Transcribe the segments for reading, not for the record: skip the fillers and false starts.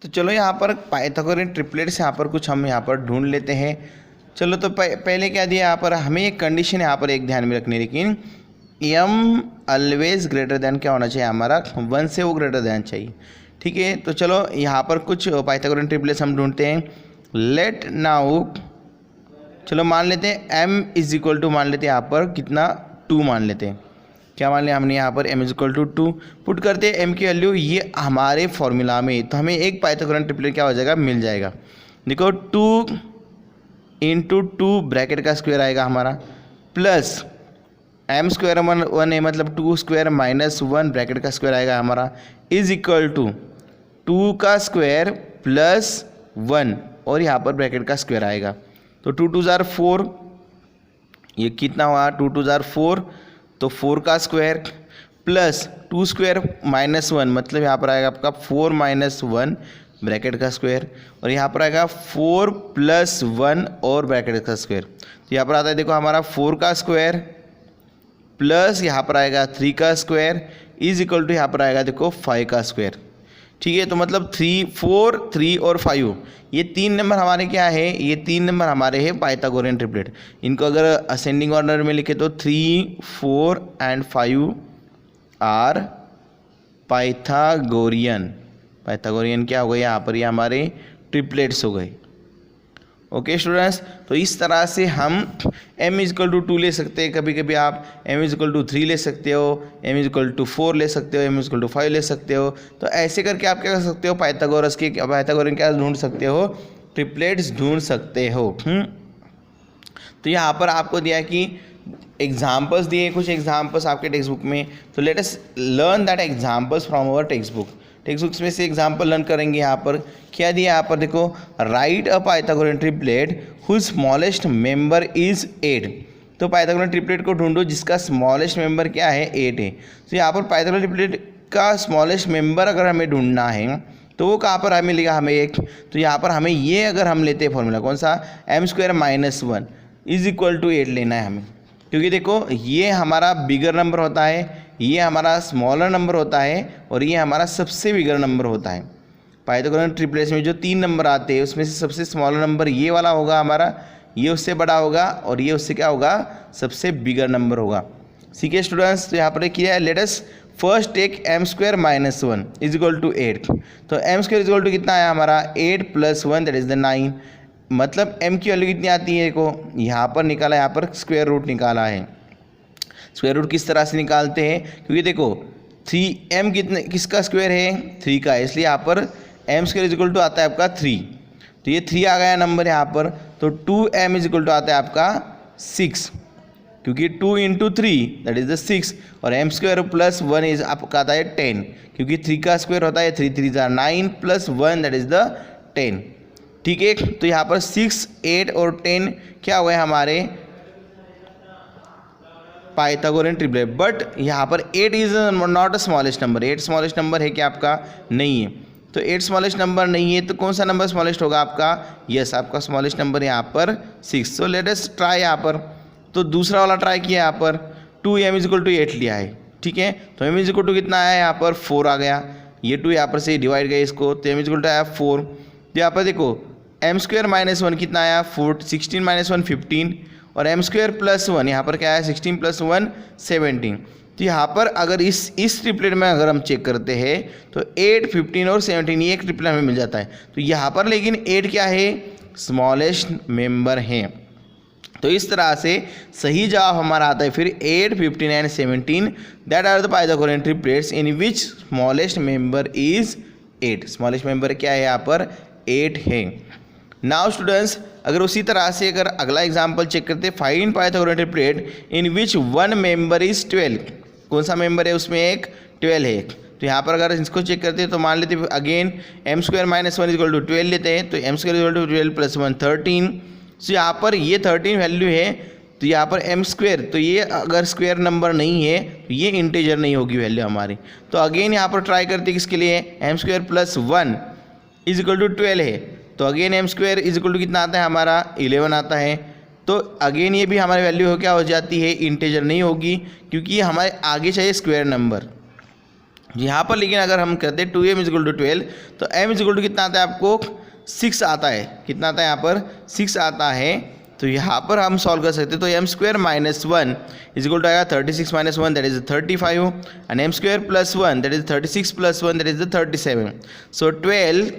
तो चलो यहाँ पर पाइथागोरन ट्रिपलेट्स यहाँ पर कुछ हम यहाँ पर ढूंढ लेते हैं। चलो तो पहले क्या दिया यहाँ पर, हमें एक कंडीशन यहाँ पर एक ध्यान में रखनी, लेकिन m ऑलवेज ग्रेटर देन क्या होना चाहिए हमारा, 1 से वो ग्रेटर देन चाहिए। ठीक है, तो चलो यहाँ पर कुछ पाइथागोरन ट्रिपलेट्स हम ढूंढते हैं। लेट नाउ चलो मान लेते हैं m इज इक्वल टू, मान लेते हैं यहाँ पर कितना 2 मान लेते हैं। क्या मान लिया हमने यहाँ पर m is equal to 2 put करते हैं m की वैल्यू ये हमारे फॉर्मूला में, तो हमें एक पाइथागोरन ट्रिपलेट क्या हो जाएगा, मिल जाएगा। देखो 2 इंटू 2 ब्रैकेट का स्क्वायर आएगा हमारा, प्लस m स्क्वायर 1 है, मतलब 2 स्क्वायर माइनस 1 ब्रैकेट का स्क्वायर आएगा हमारा, इज इक्वल टू 2 का स्क्वायर प्लस 1 और यहाँ पर ब्रैकेट का स्क्वायर आएगा। तो 2 2 जार 4, ये कितना हुआ 2 2 जार 4, तो 4 का स्क्वायर प्लस 2 स्क्वायर माइनस 1, मतलब यहाँ पर आएगा आपका 4 माइनस 1 ब्रैकेट का स्क्वायर, और यहाँ पर आएगा 4 प्लस 1 और ब्रैकेट का स्क्वायर। तो यहाँ पर आता है देखो हमारा 4 का स्क्वायर प्लस यहाँ पर आएगा 3 का स्क्वायर इज इक्वल टू यहाँ पर आएगा देखो 5 का स्क्वायर। ठीक है, तो मतलब 3 4 3 और 5 ये 3 नंबर हमारे क्या है, ये 3 नंबर हमारे हैं पाइथागोरन ट्रिपलेट। इनको अगर असेंडिंग ऑर्डर में लिखे तो 3 4 एंड 5 आर पाइथागोरियन। पाइथागोरियन क्या हो गए यहाँ पर, ये हमारे ट्रिपलेट्स हो गए। ओके स्टूडेंट्स, तो इस तरह से हम m इजकल टू 2 ले सकते हैं, कभी कभी आप m इजकल टू 3 ले सकते हो, m इजकल टू 4 ले सकते हो, m इजकल टू 5 ले सकते हो। तो ऐसे करके आप क्या कर सकते हो, पाइथागोरन क्या ढूंढ सकते हो, ट्रिपलेट्स ढूंढ सकते हो। तो यहाँ पर आपको दिया कि एग्जाम्पल्स दिए, कुछ एग्जाम्पल्स आपके टेक्स्ट बुक में, तो let us learn that examples from our text book. Text books में से एग्जाम्पल लर्न करेंगे। यहाँ पर क्या दिया, यहाँ पर देखो write a Pythagorean triplet whose smallest member is 8। तो पाइथागोरन ट्रिपलेट को ढूंढो जिसका स्मॉलेस्ट मेंबर क्या है, 8 है। तो यहाँ पर पाइथागोरन ट्रिपलेट का स्मॉलेस्ट मेंबर अगर हमें ढूंढना है तो वो कहाँ पर हमें मिलेगा, हमें एक, तो यहाँ पर हमें ये अगर हम लेते हैं फॉर्मूला कौन सा, m square minus 1 is equal to 8 लेना है हमें, क्योंकि देखो ये हमारा बिगर नंबर होता है, ये हमारा स्मॉलर नंबर होता है और ये हमारा सबसे बिगर नंबर होता है। पाइथागोरन ट्रिपलेट्स में जो 3 नंबर आते हैं उसमें से सबसे स्मॉलर नंबर ये वाला होगा हमारा, ये उससे बड़ा होगा और ये उससे क्या होगा, सबसे बिगर नंबर होगा। ठीक है स्टूडेंट्स, तो यहाँ पर किया है, let us first take m square minus 1 is equal to 8। तो m square is equal to कितना आया हमारा, 8 प्लस 1 दैट इज द 9। मतलब m की वैल्यू कितनी आती है, देखो यहाँ पर निकाला, यहाँ पर स्क्वायर रूट निकाला है। स्क्वायर रूट किस तरह से निकालते हैं, क्योंकि देखो 3m किसका स्क्वायर है, 3 का, इसलिए यहाँ पर m square is equal to आता है आपका 3। तो ये 3 आ गया नंबर यहाँ पर, तो 2m इज इक्वल टू आता है आपका 6, क्योंकि 2 इंटू 3 दैट इज द 6, और m स्क्वायर प्लस 1 इज आपका आता है 10, क्योंकि 3 का स्क्वायर होता है 3 3 9 प्लस 1 दैट इज द 10। ठीक है, तो यहाँ पर 6 8 और 10 क्या हुए हमारे पाइथागोरन ट्रिपलेट। बट यहाँ पर 8 is not a smallest number, 8 smallest number है कि आपका नहीं है। तो 8 स्मॉलेस्ट नंबर नहीं है, तो कौन सा नंबर स्मॉलेस्ट होगा आपका, यस आपका स्मॉलेस्ट नंबर यहाँ पर 6। सो लेट अस ट्राई यहाँ पर, तो दूसरा वाला ट्राई किया यहाँ पर 2m इज इक्वल टू 8 लिया है। ठीक है, तो m इज इक्वल टू कितना आया यहाँ पर 4 आ गया, ये 2 यहाँ पर से डिवाइड गया इसको, तो m इज इक्वल टू आया 4। तो यहाँ पर देखो m स्क्वायर माइनस 1 कितना आया 16 माइनस 1 15, और m स्क्वायर प्लस 1 यहाँ पर क्या है 16 प्लस 1 17। तो यहाँ पर अगर इस ट्रिपलेट में अगर हम चेक करते हैं तो 8 15 और 17 ये एक ट्रिपलेट हमें मिल जाता है। तो यहाँ पर लेकिन 8 क्या है, स्मॉलेस्ट मेंबर है। तो इस तरह से सही जवाब हमारा आता है फिर 8 15 and 17 that are the Pythagorean triplets in which smallest member is 8। Smallest member क्या है यहाँ पर 8 है। नाउ स्टूडेंट्स, अगर उसी तरह से अगर अगला एग्जांपल चेक करते हैं, find Pythagorean triplet in which one member is 12। कौन सा मेंबर है उसमें, एक 12 है। तो यहाँ पर अगर इसको चेक करते हैं तो मान लेते हैं again m square minus 1 equal to 12 लेते हैं, तो m square equal to 12 plus 1 13। तो यहाँ पर ये 13 वैल्यू है, तो यहाँ पर m स्क्वायर, तो ये अगर स्क्वायर नंबर नहीं है तो ये इंटीजर नहीं होगी वैल्यू हमारी। तो अगेन यहाँ पर ट्राई करते हैं किसके लिए, m square plus 1 is equal to 12 है, तो again m square is equal to कितना आता है हमारा 11 आता है। तो अगेन ये भी हमारी वैल्यू हो क्या हो जाती है, इंटीजर नहीं होगी, क्योंकि हमारे आगे चाहिए स्क्वायर नंबर। यहाँ पर लेकिन अगर हम करते 2m इज इक्वल टू 12 तो m इज इक्वल टू कितना आता है आपको 6 आता है। कितना आता है यहाँ पर 6 आता है। तो यहाँ पर हम सॉल्व कर सकते हैं। तो m square minus 1 is equal to आएगा 36 minus 1 that is 35 and m square plus 1 that is 36 plus 1 that is 37। So 12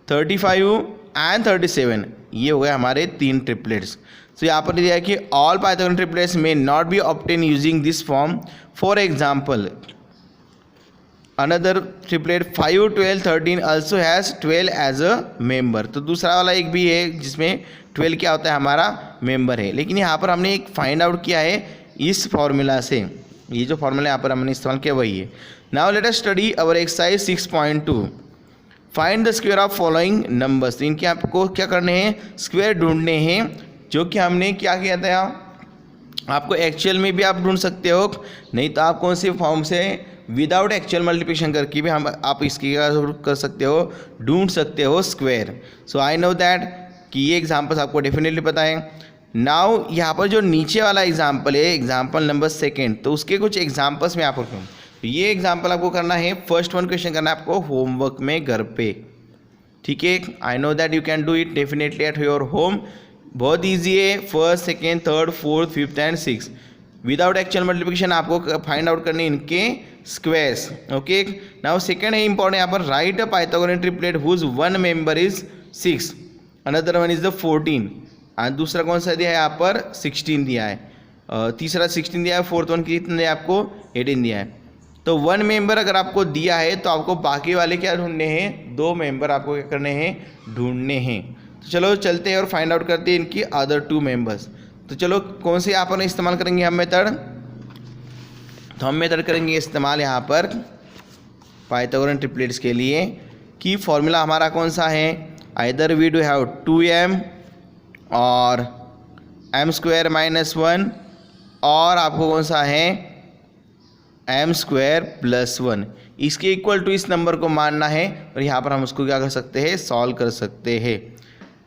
35 and 37 ये हो गए हमारे 3 ट्रिपलेट्स। तो यहाँ पर दिया है कि all Pythagorean triplets may not be obtain using this form. For example another triplet 5 12 13 also has 12 as a member. तो दूसरा वाला एक भी है जिसमें 12 क्या होता है हमारा मेंबर है। लेकिन यहाँ पर हमने एक फाइंड आउट किया है इस फॉर्मूला से। ये जो फॉर्मूला यहाँ पर हमने इस्तेमाल किया वही है। Now let us study our exercise 6.2 find the square of following numbers. तो इनके आपको क्या करने हैं स्क्वायर ढूंढने हैं, जो कि हमने क्या किया था। आपको एक्चुअल में भी आप ढूंढ सकते हो, नहीं तो आप कौन सी फॉर्म से विदाउट एक्चुअल मल्टीप्लिकेशन करके भी हम आप इसकी कर सकते हो, ढूंढ सकते हो square. So I know that कि ये एग्जांपल्स आपको डेफिनेटली पता है। नाउ यहाँ पर जो नीचे वाला एग्जांपल है एग्जांपल नंबर 2, तो उसके कुछ एग्जांपल्स मैं आपको कहूँ। तो ये एग्जांपल आपको करना है, फर्स्ट 1 क्वेश्चन करना है आपको होमवर्क में घर पे, ठीक है। I know that you can do it definitely at your home. बहुत ईजी है, first second third fourth fifth and 6 without actual multiplication आपको फाइंड आउट करने इनके स्क्वायर्स। ओके नाउ सेकेंड है इंपॉर्टेंट यहाँ पर write a Pythagorean triplet whose one member is 6 another one is the 14 और दूसरा कौन सा दिया है यहाँ पर 16 दिया है, तीसरा 16 दिया है, फोर्थ वन कितना दिया है आपको 18 दिया है। तो वन मेंबर अगर आपको दिया है तो आपको बाकी वाले क्या ढूंढने हैं, 2 मेंबर आपको क्या करने हैं ढूंढने हैं। तो चलो चलते हैं और फाइंड आउट करते हैं इनकी अदर 2 मेंबर्स। तो चलो कौन से यहाँ पर इस्तेमाल करेंगे हम मेथड, तो हम मेथड करेंगे इस्तेमाल यहाँ पर पाइथागोरन ट्रिपलेट्स के लिए कि फॉर्मूला हमारा कौन सा है, either we do have 2m और m स्क्वायर माइनस 1 और आपको कौन सा है m स्क्वायर प्लस 1। इसके इक्वल टू इस नंबर को मानना है और यहाँ पर हम उसको क्या कर सकते हैं सॉल्व कर सकते हैं,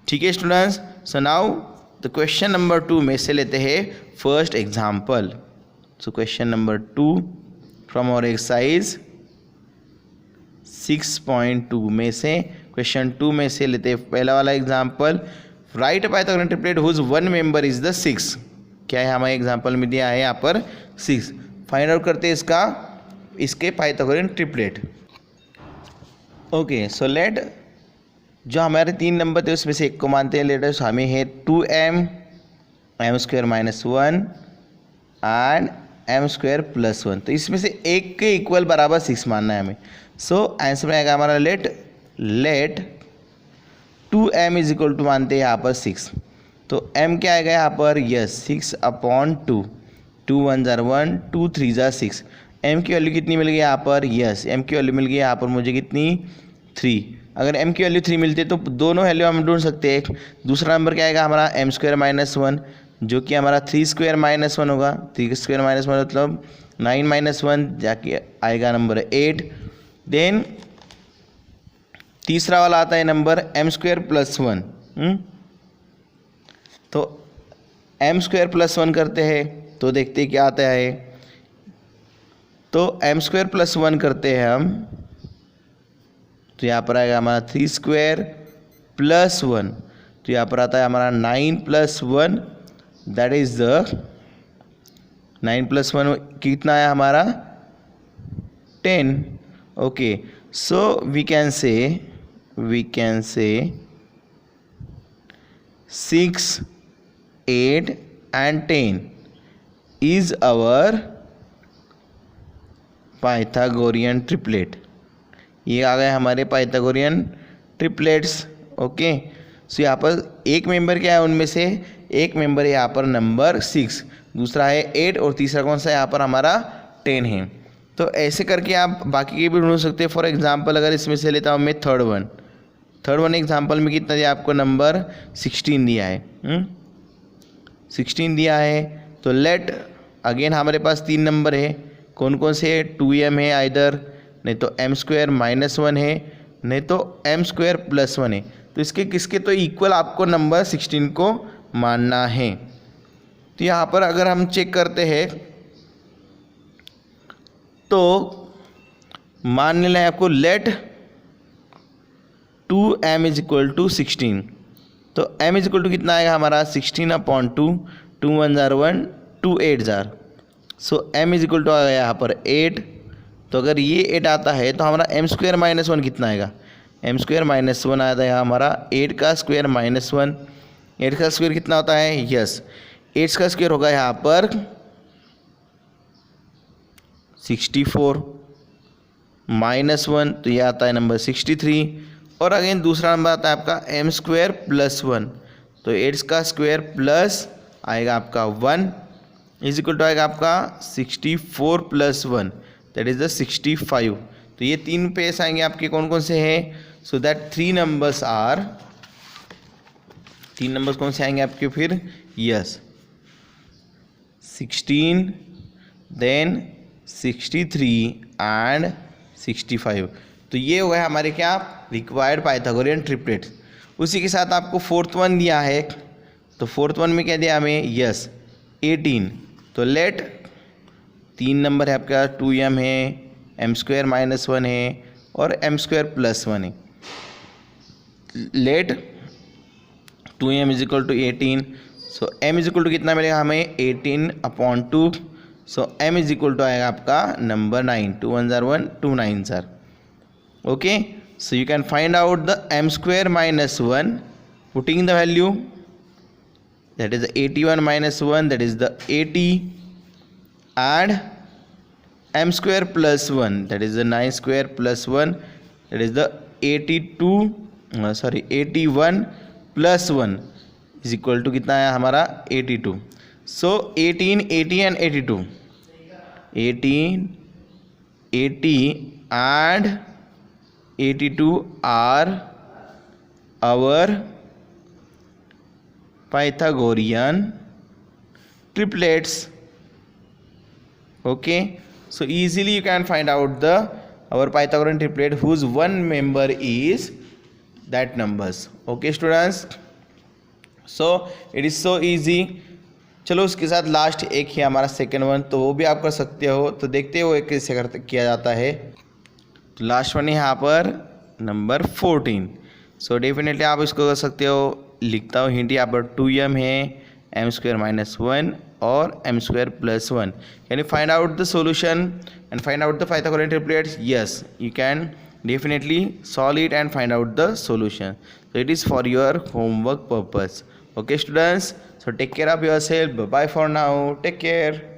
ठीक है students. So now the question number 2 में से लेते हैं first example. So question number 2 from our exercise 6.2 में से क्वेश्चन 2 में से लेते हैं पहला वाला example write Pythagorean triplet whose one member is the 6। क्या है हमारे एग्जाम्पल में दिया है यहाँ पर 6। फाइंड आउट करते हैं इसके Pythagorean triplet. Okay so let जो हमारे 3 नंबर थे उसमें से एक को मानते हैं। लेट अस हमें है 2m m square minus 1 and m square plus 1। तो इसमें से एक के इक्वल बराबर 6 मानना है हमें। सो आंसर में आएगा हमारा late 2m is equal to मानते हैं यहाँ पर 6। तो m क्या आएगा यहाँ पर यस 6/2 2 1 जार 1 2 3 जार 6। m की वैल्यू कितनी मिल गई यहाँ पर यस m की वैल्यू मिल गई यहाँ पर मुझे कितनी 3। अगर m की वैल्यू 3 मिलती है तो दोनों वैल्यू हम ढूंढ सकते हैं। दूसरा नंबर क्या आएगा हमारा m स्क्वायर माइनस 1 जो कि हमारा 3 स्क्वायर माइनस 1 होगा। 3 स्क्वायर माइनस 1 मतलब 9 माइनस 1 जाके आएगा नंबर 8। देन तीसरा वाला आता है नंबर m स्क्वायर प्लस 1। तो m स्क्वायर प्लस 1 करते हैं तो देखते हैं क्या आता है। तो m स्क्वायर प्लस 1 करते हैं हम तो यहाँ पर आएगा हमारा 3 स्क्वायर प्लस 1। तो यहाँ पर आता है हमारा 9 plus 1 that is the 9 plus 1 कितना है हमारा 10। Okay so we can say 6 8 and 10 is our Pythagorean triplet. ये आ गए हमारे पाइथागोरियन ट्रिपलेट्स। ओके सो यहाँ पर एक मेंबर क्या है उनमें से एक मेंबर है यहाँ पर नंबर 6, दूसरा है 8 और तीसरा कौन सा है यहाँ पर हमारा 10 है। तो ऐसे करके आप बाकी के भी ढूंढ सकते हैं। फॉर एग्जांपल अगर इसमें से लेता हूँ मैं थर्ड वन एग्जांपल में कितना दिया आपको नंबर 16 दिया है 16 दिया है। तो लेट अगेन हमारे पास 3 नंबर है कौन कौन से 2m है आइदर, नहीं तो m स्क्वायर माइनस 1 है, नहीं तो m स्क्वायर प्लस 1 है। तो इसके किसके तो इक्वल आपको नंबर 16 को मानना है। तो यहाँ पर अगर हम चेक करते हैं तो मान लेना है आपको late 2m is equal to 16। तो m इज इक्वल टू कितना आएगा हमारा 16/2, 2 1 जार 1, 2 8 जार। So m is equal to आ गया यहाँ पर 8। तो अगर ये 8 आता है तो हमारा m स्क्वायर माइनस 1 कितना आएगा, m स्क्वायर माइनस 1 आया था यहाँ हमारा 8 का स्क्वायर माइनस 1। 8 का स्क्वायर कितना होता है, यस 8 का स्क्वायर होगा यहाँ पर 64 माइनस 1, तो ये आता है नंबर 63। और अगेन दूसरा नंबर आता है आपका m स्क्वायर प्लस 1। तो 8 का स्क्वायर प्लस आएगा आपका 1 इज इक्वल टू आएगा आपका 64 प्लस 1 दैट इज द 65। तो ये 3 पेस आएंगे आपके कौन कौन से हैं, सो दैट 3 नंबर्स कौन से आएंगे आपके फिर, यस 16 देन 63 एंड 65। तो ये हो गया हमारे क्या रिक्वायर्ड पाइथागोरियन ट्रिपलेट्स। उसी के साथ आपको फोर्थ वन दिया है, तो फोर्थ वन में क्या दिया हमें, यस 18। तो लेट 3 नंबर है आपका 2m है, m स्क्वायर माइनस 1 है और m स्क्वायर प्लस 1 है। Let 2m is equal to 18। So m is equal to कितना मिलेगा हमें 18/2। So m is equal to आएगा आपका नंबर 9, 2 1 जार 1, 2 9 जार। Okay, so you can find out the m square minus 1 putting the value, that is the 81 minus 1, that is the 80, and m square plus 1, that is the 9 square plus 1, that is the 81 plus 1 is equal to कितना है हमारा 82। so 18, 80 and 82, 18, 80 and 82 are our Pythagorean triplets. Okay, so easily you can find out our Pythagorean triplet whose one member is that numbers. Okay students, so it is so easy. चलो उसके साथ last एक है हमारा second one, तो वो भी आप कर सकते हो। तो देखते हो कैसे किया जाता है। तो लास्ट वन है यहाँ पर नंबर 14। सो डेफिनेटली आप इसको कर सकते हो। लिखता हूँ हिंट, यहाँ पर 2m है, m स्क्वायर माइनस 1 और m square plus 1। Can you find out the solution and find out the Pythagorean triplets? Yes, you can definitely solve it and find out the solution. So it is for your homework purpose. Okay students, so take care of yourself. Bye bye for now. Take care.